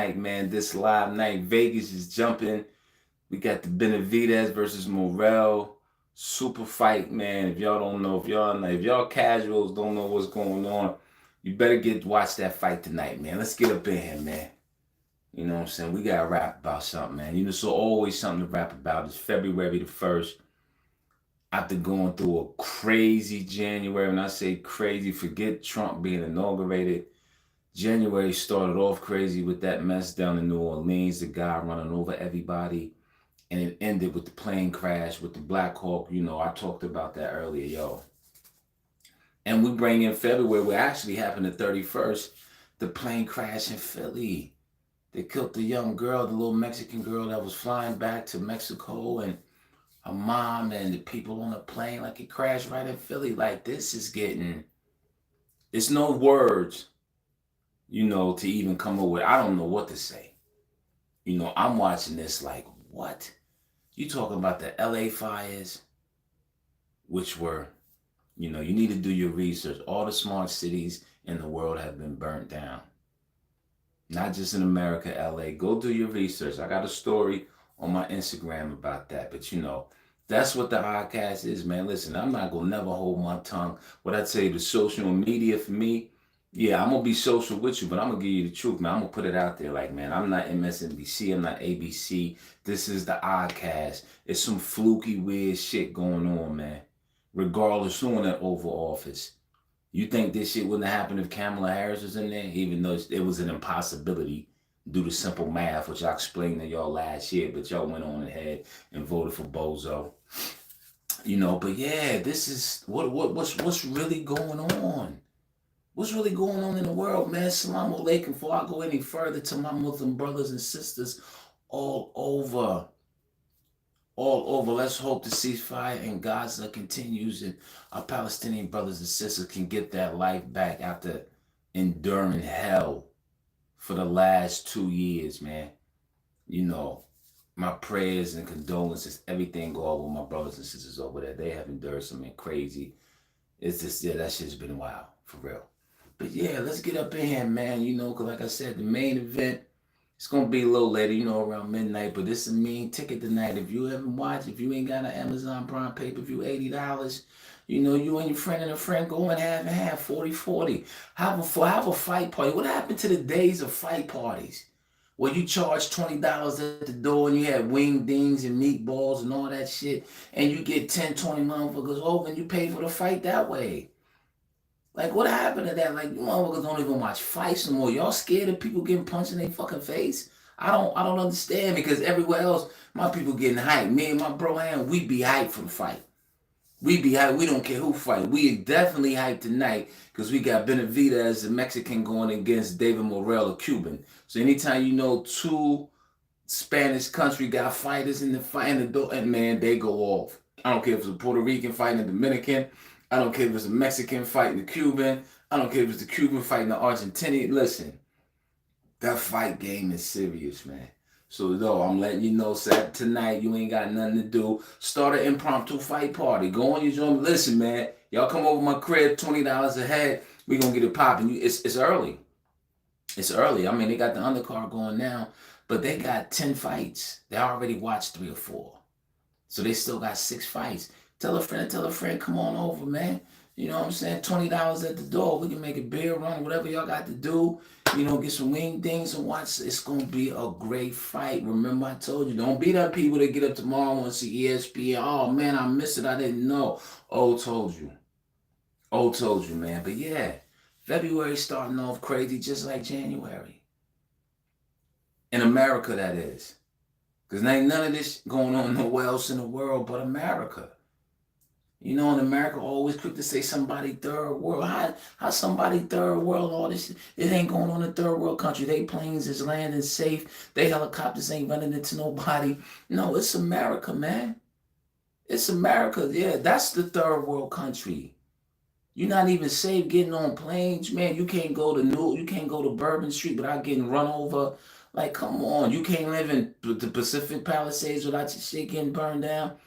tonight, man. This live night, Vegas is jumping. We got the Benavidez versus Morrell super fight, man. If y'all don't know, if y'all casuals don't know what's going on, you better get watch that fight tonight, man. Let's get up in here, man. You know what I'm saying? We gotta rap about something, man. You know, so always something to rap about. It's February the 1st. After going through a crazy January, when I say crazy, forget Trump being inaugurated. January started off crazy with that mess down in New Orleans, the guy running over everybody. And it ended with the plane crash with the Black Hawk. You know, I talked about that earlier, yo. And we bring in February, what actually happened the 31st, the plane crash in Philly. They killed the young girl, the little Mexican girl that was flying back to Mexico, and her mom and the people on the plane. Like, it crashed right in Philly. Like, this is getting, it's no words, you know, to even come up with. I don't know what to say. You know, I'm watching this like, what? You talking about the LA fires, which were, you know, you need to do your research. All the smart cities in the world have been burnt down. Not just in America, LA. Go do your research. I got a story on my Instagram about that. But, you know, that's what the OddCast is, man. Listen, I'm not going to never hold my tongue. What I tell you, the social media for me, yeah, I'm going to be social with you, but I'm going to give you the truth, man. I'm going to put it out there like, man, I'm not MSNBC. I'm not ABC. This is the OddCast. It's some fluky, weird shit going on, man. Regardless who in that Oval Office. You think this shit wouldn't have happened if Kamala Harris was in there, even though it was an impossibility due to simple math, which I explained to y'all last year, but y'all went on ahead and voted for Bozo. You know, but yeah, this is what's really going on. What's really going on in the world, man? Salam alaikum. Before I go any further, to my Muslim brothers and sisters all over. All over. Let's hope the ceasefire in Gaza continues and our Palestinian brothers and sisters can get that life back after enduring hell for the last 2 years, man. You know, my prayers and condolences, everything go over my brothers and sisters over there. They have endured something crazy. It's just, yeah, that shit's been wild, for real. But yeah, let's get up in here, man. You know, because like I said, the main event, it's going to be a little later, you know, around midnight, but this is a mean ticket tonight. If you haven't watched, if you ain't got an Amazon Prime pay-per-view, $80, you know, you and your friend and a friend go and half, 40-40. Have a fight party. What happened to the days of fight parties where you charge $20 at the door and you had wing dings and meatballs and all that shit, and you get 10, 20 motherfuckers over and you pay for the fight that way? Like, what happened to that? Like, you motherfuckers don't even watch fights no more. Y'all scared of people getting punched in their fucking face? I don't understand, because everywhere else, my people getting hyped. Me and my bro Ham, we be hyped for the fight. We be hyped. We don't care who fight. We definitely hyped tonight because we got Benavidez, a Mexican, going against David Morrell, a Cuban. So anytime you know two Spanish country got fighters in the fight, and man, they go off. I don't care if it's a Puerto Rican fighting a Dominican. I don't care if it's a Mexican fighting a Cuban. I don't care if it's the Cuban fighting the Argentinian. Listen, that fight game is serious, man. So, though, I'm letting you know, Sat, tonight you ain't got nothing to do. Start an impromptu fight party. Go on your joint. Listen, man, y'all come over my crib, $20 a head. We gonna get it popping. It's early. It's early. I mean, they got the undercard going now, but they got 10 fights. They already watched 3 or 4. So they still got 6 fights. Tell a friend, come on over, man. You know what I'm saying? $20 at the door. We can make a beer run, whatever y'all got to do. You know, get some wing things and watch. It's going to be a great fight. Remember, I told you, don't be that people that get up tomorrow and want to see ESPN. Oh, man, I missed it. I didn't know. Oh, told you. Oh, told you, man. But yeah, February starting off crazy just like January. In America, that is. Because ain't none of this going on nowhere else in the world but America. You know, in America, always quick to say somebody third world. How somebody third world, all this shit? It ain't going on in third world country. They planes is landing safe. They helicopters ain't running into nobody. No, it's America, man. It's America. Yeah, that's the third world country. You're not even safe getting on planes, man. You can't go to Bourbon Street without getting run over. Like, come on. You can't live in the Pacific Palisades without your shit getting burned down.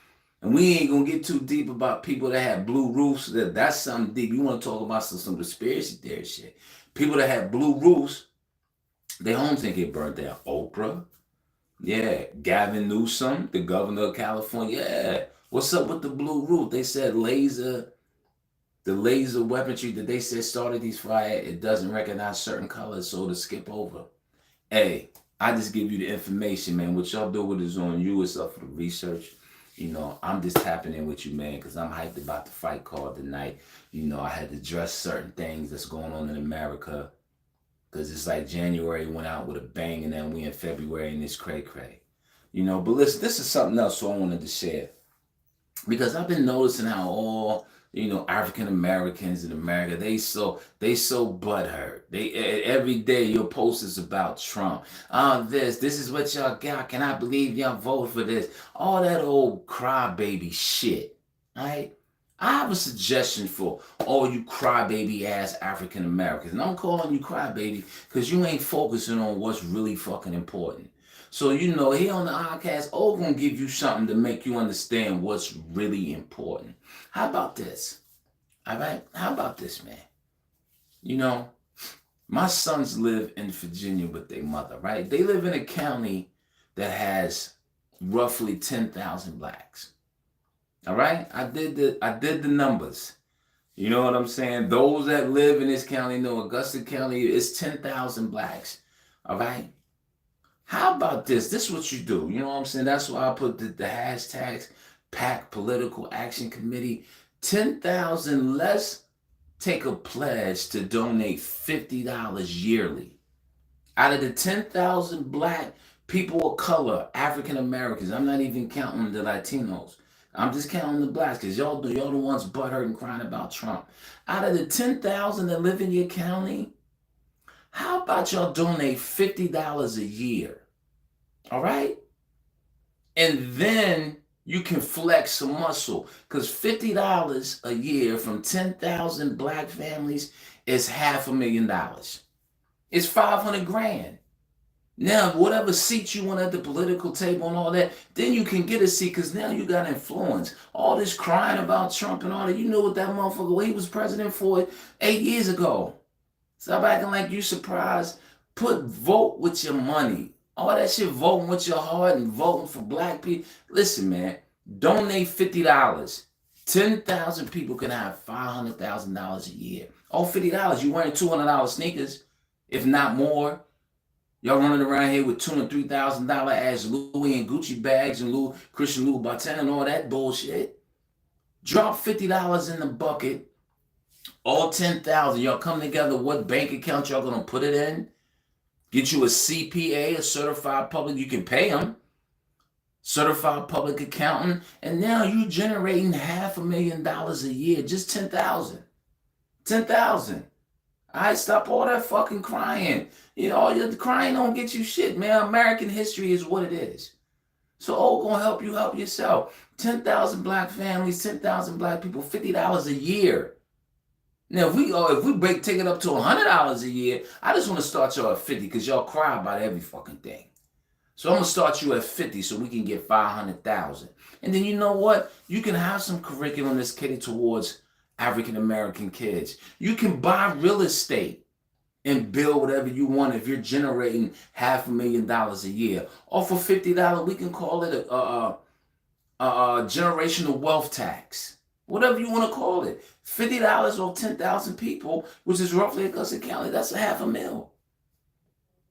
And we ain't gonna get too deep about people that have blue roofs. That's something deep. You want to talk about some conspiracy theory shit. People that have blue roofs Their homes didn't get burnt down. Oprah, yeah. Gavin Newsom, the governor of California, yeah. What's up with the blue roof? They said the laser weaponry that they said started these fires, it doesn't recognize certain colors, so to skip over. Hey, I just give you the information, man. What y'all do with is on you. It's up for the research. I'm just tapping in with you, man, because I'm hyped about the fight card tonight. I had to address certain things that's going on in America, because it's like January went out with a bang, and then we in February, and it's cray-cray. But listen, this is something else so I wanted to share, because I've been noticing how all African Americans in America, they so butthurt. They every day your post is about Trump. This is what y'all got. Can I believe y'all voted for this? All that old crybaby shit. Right? I have a suggestion for all you crybaby ass African Americans, and I'm calling you crybaby because you ain't focusing on what's really fucking important. So here on the OddCast, gonna give you something to make you understand what's really important. How about this? All right? How about this, man? My sons live in Virginia with their mother, right? They live in a county that has roughly 10,000 blacks. All right? I did the numbers. You know what I'm saying? Those that live in this county know Augusta County is 10,000 blacks. All right? How about this? This is what you do. You know what I'm saying? That's why I put the hashtags PAC Political Action Committee. 10,000, let's take a pledge to donate $50 yearly. Out of the 10,000 black people of color, African Americans, I'm not even counting the Latinos. I'm just counting the blacks, because y'all the ones butthurt and crying about Trump. Out of the 10,000 that live in your county, how about y'all donate $50 a year? All right? And then you can flex some muscle, because $50 a year from 10,000 black families is $500,000. It's 500 grand. Now, whatever seat you want at the political table and all that, then you can get a seat, because now you got influence. All this crying about Trump and all that, you know what that motherfucker, what he was president for 8 years ago. Stop acting like you surprised. Vote with your money. All that shit, voting with your heart and voting for black people. Listen, man, donate $50. 10,000 people can have $500,000 a year. Oh, $50, you wearing $200 sneakers, if not more. Y'all running around here with $2,000 and $3,000 ass Louis and Gucci bags and Christian Louboutin and all that bullshit. Drop $50 in the bucket. All 10,000, y'all come together. What bank account y'all gonna put it in? Get you a CPA, a certified public. You can pay them. Certified public accountant, and now you're generating $500,000 a year. Just 10,000. 10,000. All right, stop all that fucking crying. All your crying don't get you shit, man. American history is what it is. So, gonna help you help yourself. 10,000 black families, 10,000 black people, $50 a year. Now, if we take it up to $100 a year, I just want to start y'all at 50, because y'all cry about every fucking thing. So I'm gonna start you at 50, so we can get 500,000. And then you know what? You can have some curriculum that's catered towards African American kids. You can buy real estate and build whatever you want if you're generating $500,000 a year. Or for $50, we can call it a generational wealth tax. Whatever you want to call it. $50 or 10,000 people, which is roughly Augusta County, that's $500,000.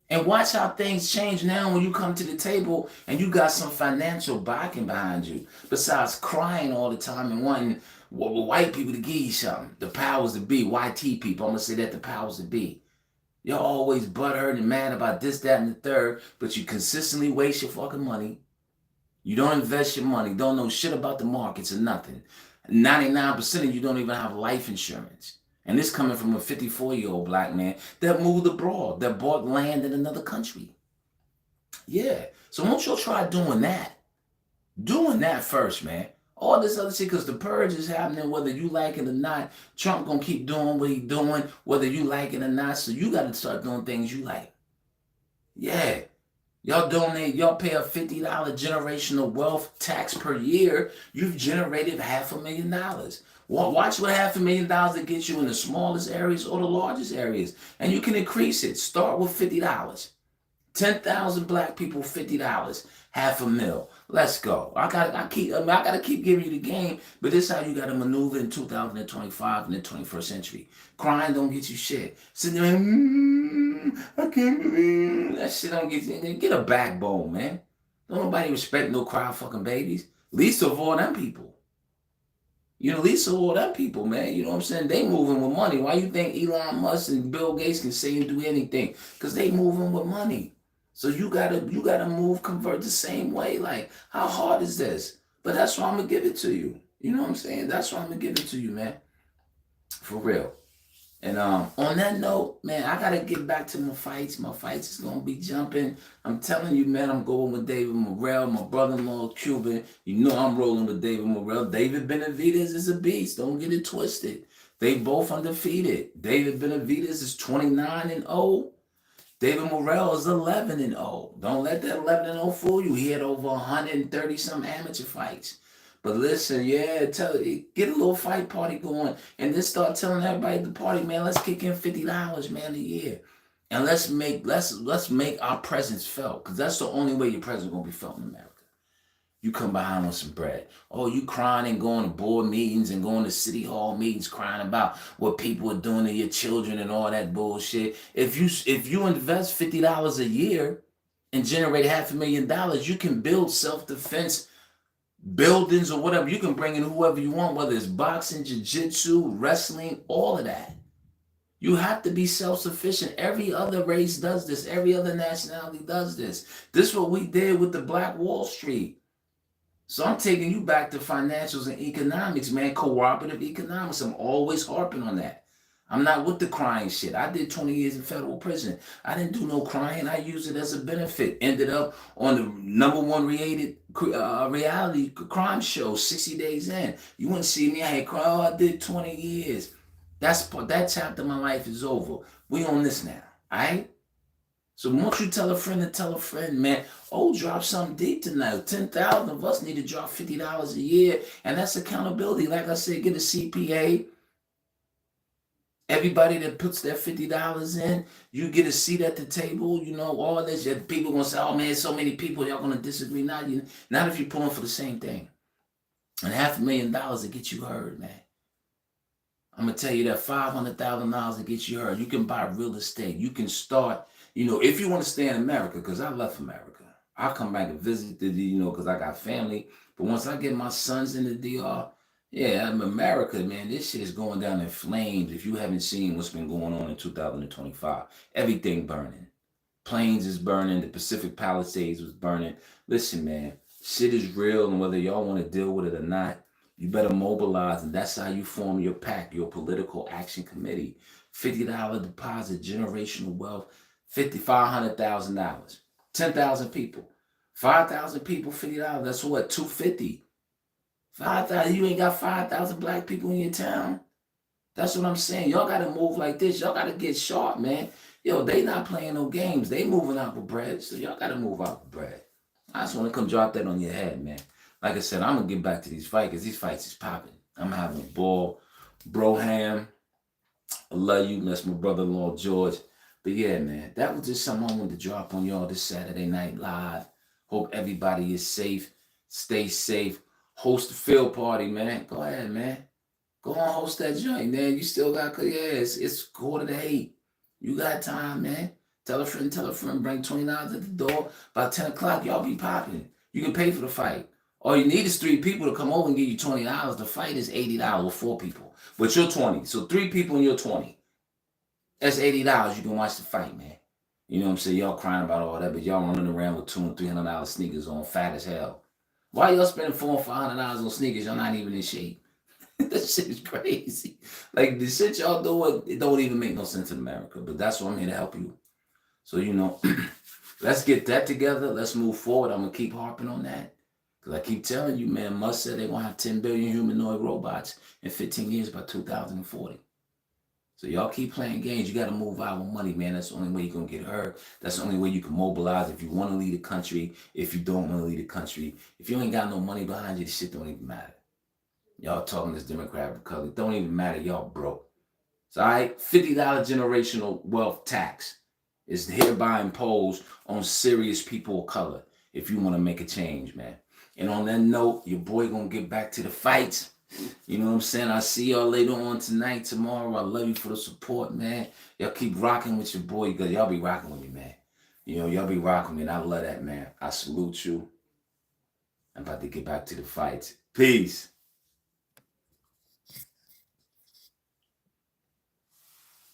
And watch how things change now when you come to the table and you got some financial backing behind you. Besides crying all the time and wanting white people to give you something. The powers that be, YT people, I'm going to say that, the powers that be. You're always butthurt and mad about this, that, and the third, but you consistently waste your fucking money. You don't invest your money, don't know shit about the markets or nothing. 99% of you don't even have life insurance. And this coming from a 54-year-old black man that moved abroad, that bought land in another country. Yeah. So won't y'all try doing that? Doing that first, man. All this other shit, because the purge is happening whether you like it or not. Trump gonna keep doing what he's doing, whether you like it or not. So you got to start doing things you like. Yeah. Y'all donate, y'all pay a $50 generational wealth tax per year. You've generated $500,000. Well, watch what $500,000 that gets you in the smallest areas or the largest areas. And you can increase it. Start with $50. 10,000 black people, $50, $500,000. Let's go. I gotta keep giving you the game, but this is how you gotta maneuver in 2025 in the 21st century. Crying don't get you shit. Sitting there, I can't believe that shit don't get you. Get a backbone, man. Don't nobody respect no cry fucking babies. Least of all them people. You know, least of all them people, man. You know what I'm saying? They moving with money. Why you think Elon Musk and Bill Gates can say and do anything? Because they moving with money. So you gotta move, convert the same way. Like, how hard is this? But that's why I'm gonna give it to you. You know what I'm saying? That's why I'm gonna give it to you, man. For real. And on that note, man, I gotta get back to my fights. My fights is gonna be jumping. I'm telling you, man, I'm going with David Morrell, my brother-in-law, Cuban. You know I'm rolling with David Morrell. David Benavidez is a beast. Don't get it twisted. They both undefeated. David Benavidez is 29-0. David Morrell is 11-0. Don't let that 11-0 fool you. He had over 130 some amateur fights. But listen, yeah, get a little fight party going, and then start telling everybody at the party, man, let's kick in $50, man, a year, and let's make our presence felt, because that's the only way your presence gonna be felt in America. You come behind with some bread. Oh, you crying and going to board meetings and going to city hall meetings, crying about what people are doing to your children and all that bullshit. If you invest $50 a year and generate $500,000, you can build self-defense buildings or whatever. You can bring in whoever you want, whether it's boxing, jiu-jitsu, wrestling, all of that. You have to be self-sufficient. Every other race does this. Every other nationality does this. This is what we did with the Black Wall Street. So I'm taking you back to financials and economics, man. Cooperative economics. I'm always harping on that. I'm not with the crying shit. I did 20 years in federal prison. I didn't do no crying. I used it as a benefit. Ended up on the #1 reality crime show, 60 Days In. You wouldn't see me. I had cried. Oh, I did 20 years. That chapter of my life is over. We on this now, all right? So once you tell a friend, man, drop something deep tonight. 10,000 of us need to drop $50 a year, and that's accountability. Like I said, get a CPA. Everybody that puts their $50 in, you get a seat at the table. You know, all this. People gonna say, "Oh man, so many people, y'all gonna disagree." Not if you're pulling for the same thing. And $500,000 to get you heard, man. I'm gonna tell you that $500,000 to get you heard. You can buy real estate. You can start. You know, if you want to stay in America, because I left America, I'll come back and visit because I got family. But once I get my sons in the DR. Yeah, I'm America, man. This shit is going down in flames. If you haven't seen what's been going on in 2025, everything burning. Planes is burning. The Pacific Palisades was burning. Listen, man, shit is real, and whether y'all want to deal with it or not, you better mobilize, and that's how you form your PAC, your Political Action Committee. $50 deposit, generational wealth, $500,000, 10,000 people, 5,000 people, $50. That's what, $250. 5,000, you ain't got 5,000 black people in your town. That's what I'm saying. Y'all got to move like this. Y'all got to get sharp, man. Yo, they not playing no games. They moving out with bread. So y'all got to move out with bread. I just want to come drop that on your head, man. Like I said, I'm going to get back to these fights because these fights is popping. I'm having a ball. Broham, I love you. That's my brother-in-law, George. But yeah, man, that was just something I wanted to drop on y'all this Saturday night live. Hope everybody is safe. Stay safe. Host the field party, man. Go ahead, man. Go on, host that joint, man. You still got, it's 7:45. You got time, man. Tell a friend, bring $20 at the door. By 10 o'clock, y'all be popping. You can pay for the fight. All you need is 3 people to come over and give you $20. The fight is $80 with 4 people. But you're 20. So 3 people and you're 20. That's $80. You can watch the fight, man. You know what I'm saying? Y'all crying about all that, but y'all running around with $200 and $300 sneakers on, fat as hell. Why y'all spending $400 and $500 on sneakers? Y'all not even in shape. That shit is crazy. Like, the shit y'all doing, it don't even make no sense in America. But that's why I'm here to help you. So, let's get that together. Let's move forward. I'm going to keep harping on that. Because I keep telling you, man, Musk said they're going to have 10 billion humanoid robots in 15 years by 2040. So y'all keep playing games. You got to move out with money, man. That's the only way you're going to get hurt. That's the only way you can mobilize if you want to lead a country, if you don't want to lead a country. If you ain't got no money behind you, this shit don't even matter. Y'all talking this Democrat, Republican. Don't even matter. Y'all broke. So, all right, $50 generational wealth tax. is hereby imposed on serious people of color if you want to make a change, man. And on that note, your boy gonna get back to the fights. You know what I'm saying? I'll see y'all later on tonight, tomorrow. I love you for the support, man. Y'all keep rocking with your boy, because y'all be rocking with me, man. You know, y'all be rocking with me, and I love that, man. I salute you. I'm about to get back to the fights. Peace.